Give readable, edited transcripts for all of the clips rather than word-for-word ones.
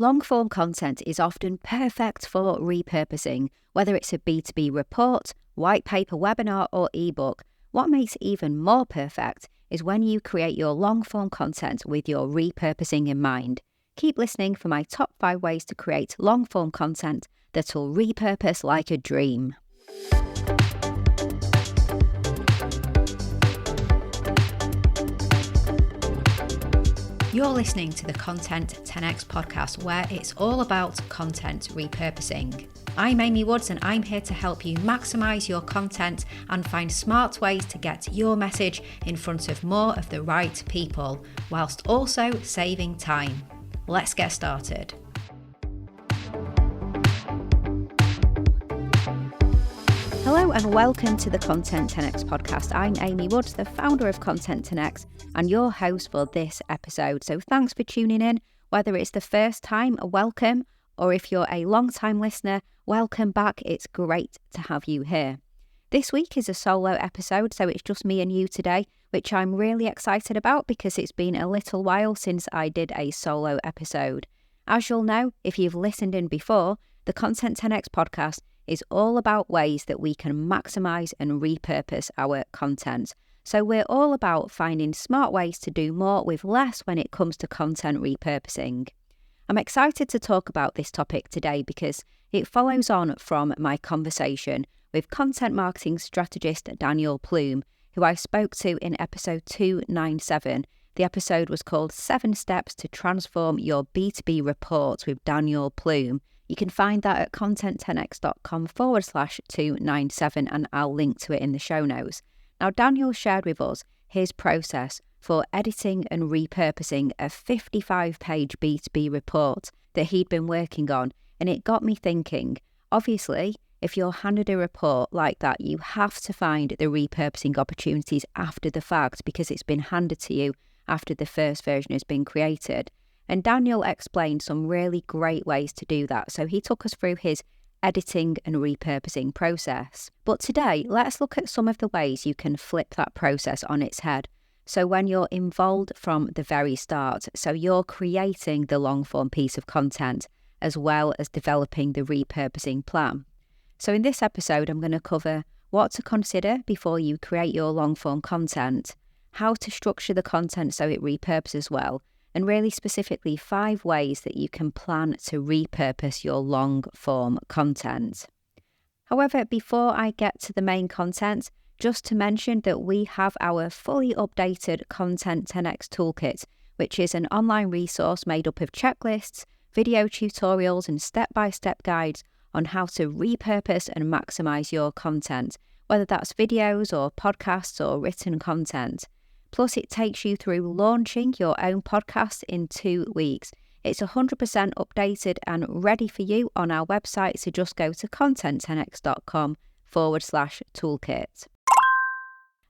Long-form content is often perfect for repurposing, whether it's a B2B report, white paper webinar, or ebook. What makes it even more perfect is when you create your long-form content with your repurposing in mind. Keep listening for my top 5 ways to create long-form content that'll repurpose like a dream. You're listening to the Content 10x podcast, where it's all about content repurposing. I'm Amy Woods, and I'm here to help you maximize your content and find smart ways to get your message in front of more of the right people, whilst also saving time. Let's get started. Hello and welcome to the Content 10x podcast. I'm Amy Woods, the founder of Content 10x and your host for this episode. So thanks for tuning in. Whether it's the first time, welcome, or if you're a long-time listener, welcome back. It's great to have you here. This week is a solo episode, so it's just me and you today, which I'm really excited about because it's been a little while since I did a solo episode. As you'll know, if you've listened in before, the Content 10x podcast is all about ways that we can maximize and repurpose our content. So we're all about finding smart ways to do more with less when it comes to content repurposing. I'm excited to talk about this topic today because it follows on from my conversation with content marketing strategist Daniel Plume, who I spoke to in episode 297. The episode was called 7 Steps to Transform Your B2B Reports with Daniel Plume. You can find that at content10x.com/297, and I'll link to it in the show notes. Now, Daniel shared with us his process for editing and repurposing a 55-page B2B report that he'd been working on, and it got me thinking. Obviously, if you're handed a report like that, you have to find the repurposing opportunities after the fact because it's been handed to you after the first version has been created. And Daniel explained some really great ways to do that. So he took us through his editing and repurposing process. But today, let's look at some of the ways you can flip that process on its head. So when you're involved from the very start, so you're creating the long form piece of content as well as developing the repurposing plan. So in this episode, I'm going to cover what to consider before you create your long form content, how to structure the content so it repurposes well, and really specifically 5 ways that you can plan to repurpose your long-form content. However, before I get to the main content, just to mention that we have our fully updated Content 10x Toolkit, which is an online resource made up of checklists, video tutorials, and step-by-step guides on how to repurpose and maximize your content, whether that's videos or podcasts or written content. Plus, it takes you through launching your own podcast in 2 weeks. It's 100% updated and ready for you on our website, so just go to content10x.com/toolkit.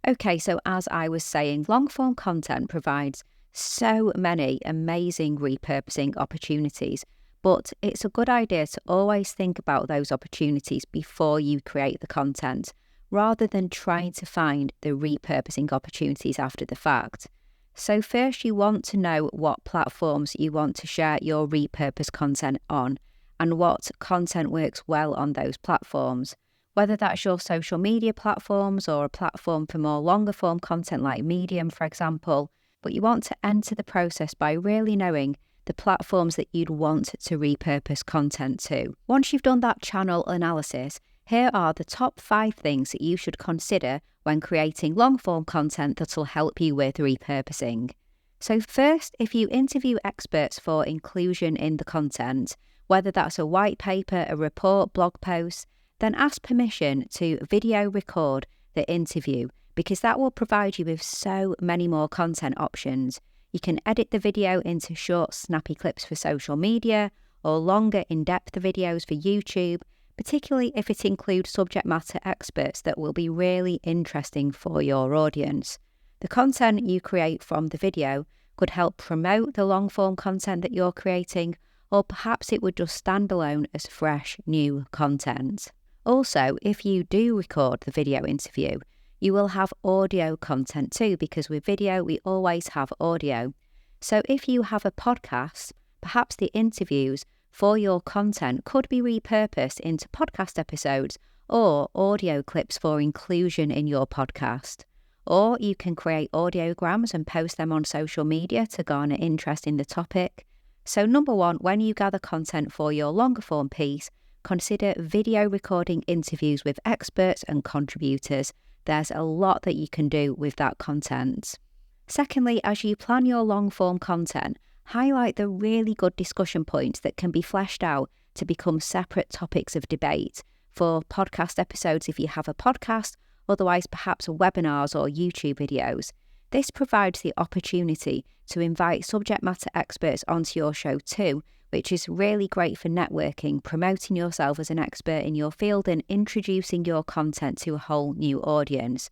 Okay, so as I was saying, long-form content provides so many amazing repurposing opportunities, but it's a good idea to always think about those opportunities before you create the content, rather than trying to find the repurposing opportunities after the fact. So first, you want to know what platforms you want to share your repurposed content on and what content works well on those platforms, whether that's your social media platforms or a platform for more longer form content like Medium, for example. But you want to enter the process by really knowing the platforms that you'd want to repurpose content to. Once you've done that channel analysis, here are the top 5 things that you should consider when creating long-form content that will help you with repurposing. So first, if you interview experts for inclusion in the content, whether that's a white paper, a report, blog post, then ask permission to video record the interview because that will provide you with so many more content options. You can edit the video into short, snappy clips for social media or longer, in-depth videos for YouTube, particularly if it includes subject matter experts that will be really interesting for your audience. The content you create from the video could help promote the long-form content that you're creating, or perhaps it would just stand alone as fresh, new content. Also, if you do record the video interview, you will have audio content too, because with video, we always have audio. So if you have a podcast, perhaps the interviews for your content could be repurposed into podcast episodes or audio clips for inclusion in your podcast. Or you can create audiograms and post them on social media to garner interest in the topic. So number one, when you gather content for your longer form piece, consider video recording interviews with experts and contributors. There's a lot that you can do with that content. Secondly, as you plan your long form content, highlight the really good discussion points that can be fleshed out to become separate topics of debate for podcast episodes if you have a podcast, otherwise perhaps webinars or YouTube videos. This provides the opportunity to invite subject matter experts onto your show too, which is really great for networking, promoting yourself as an expert in your field and introducing your content to a whole new audience.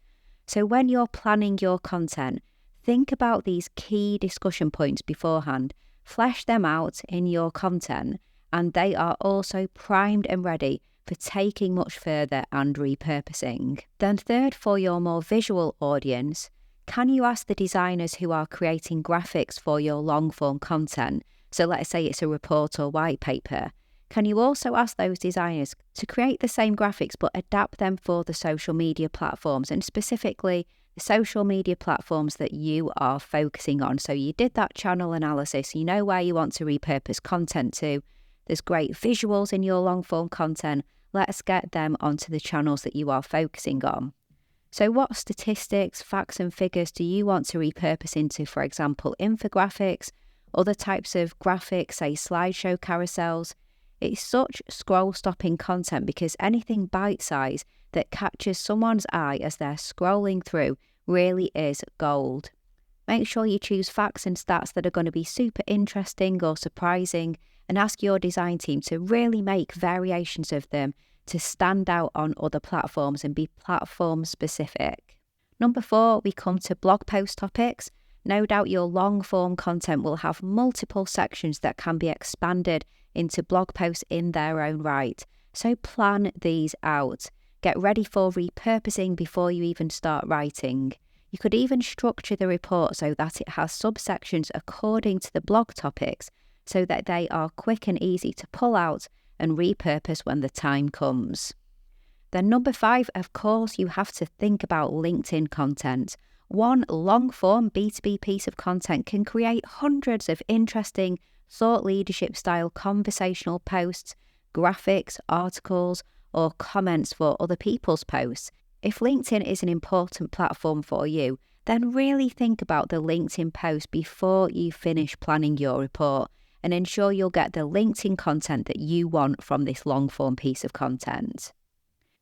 So when you're planning your content, think about these key discussion points beforehand, flesh them out in your content, and they are also primed and ready for taking much further and repurposing. Then third, for your more visual audience, can you ask the designers who are creating graphics for your long form content, so let's say it's a report or white paper, can you also ask those designers to create the same graphics but adapt them for the social media platforms, and specifically the social media platforms that you are focusing on? So you did that channel analysis, you know where you want to repurpose content to, there's great visuals in your long form content, let's get them onto the channels that you are focusing on. So what statistics, facts and figures do you want to repurpose into, for example, infographics, other types of graphics, say slideshow carousels? It's such scroll-stopping content because anything bite-sized that catches someone's eye as they're scrolling through really is gold. Make sure you choose facts and stats that are going to be super interesting or surprising, and ask your design team to really make variations of them to stand out on other platforms and be platform specific. Number 4, we come to blog post topics. No doubt your long form content will have multiple sections that can be expanded into blog posts in their own right. So plan these out. Get ready for repurposing before you even start writing. You could even structure the report so that it has subsections according to the blog topics, so that they are quick and easy to pull out and repurpose when the time comes. Then number 5, of course, you have to think about LinkedIn content. One long-form B2B piece of content can create hundreds of interesting thought leadership style conversational posts, graphics, articles, or comments for other people's posts. If LinkedIn is an important platform for you, then really think about the LinkedIn post before you finish planning your report, and ensure you'll get the LinkedIn content that you want from this long-form piece of content.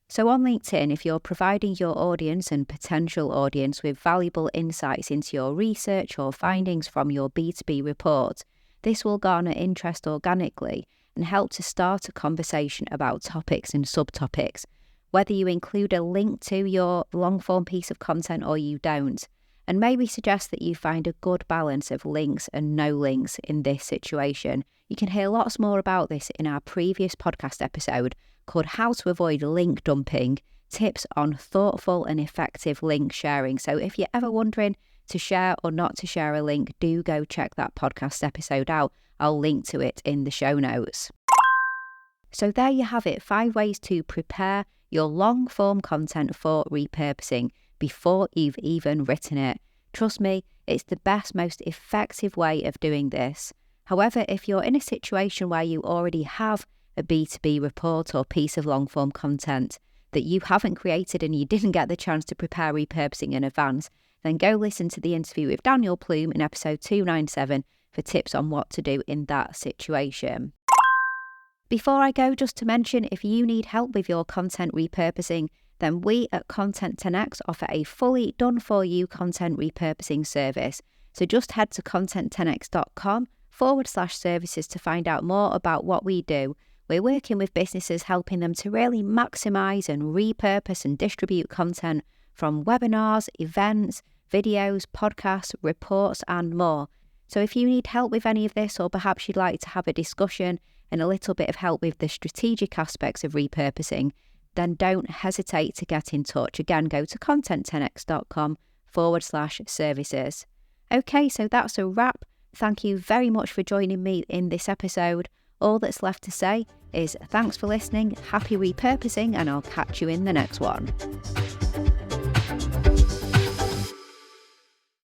So on LinkedIn, if you're providing your audience and potential audience with valuable insights into your research or findings from your B2B report, this will garner interest organically and help to start a conversation about topics and subtopics, whether you include a link to your long-form piece of content or you don't. And maybe suggest that you find a good balance of links and no links in this situation. You can hear lots more about this in our previous podcast episode called How to Avoid Link Dumping, Tips on Thoughtful and Effective Link Sharing. So if you're ever wondering to share or not to share a link, do go check that podcast episode out. I'll link to it in the show notes. So there you have it, 5 ways to prepare your long form content for repurposing before you've even written it. Trust me, it's the best, most effective way of doing this. However, if you're in a situation where you already have a B2B report or piece of long form content that you haven't created and you didn't get the chance to prepare repurposing in advance, then go listen to the interview with Daniel Plume in episode 297 for tips on what to do in that situation. Before I go, just to mention, if you need help with your content repurposing, then we at Content 10x offer a fully done-for-you content repurposing service. So just head to content10x.com/services to find out more about what we do. We're working with businesses, helping them to really maximise and repurpose and distribute content from webinars, events, videos, podcasts, reports and more. So if you need help with any of this, or perhaps you'd like to have a discussion and a little bit of help with the strategic aspects of repurposing, then don't hesitate to get in touch. Again, go to content10x.com/services. Okay, so that's a wrap Thank you very much for joining me in this episode. All that's left to say is thanks for listening, happy repurposing, and I'll catch you in the next one.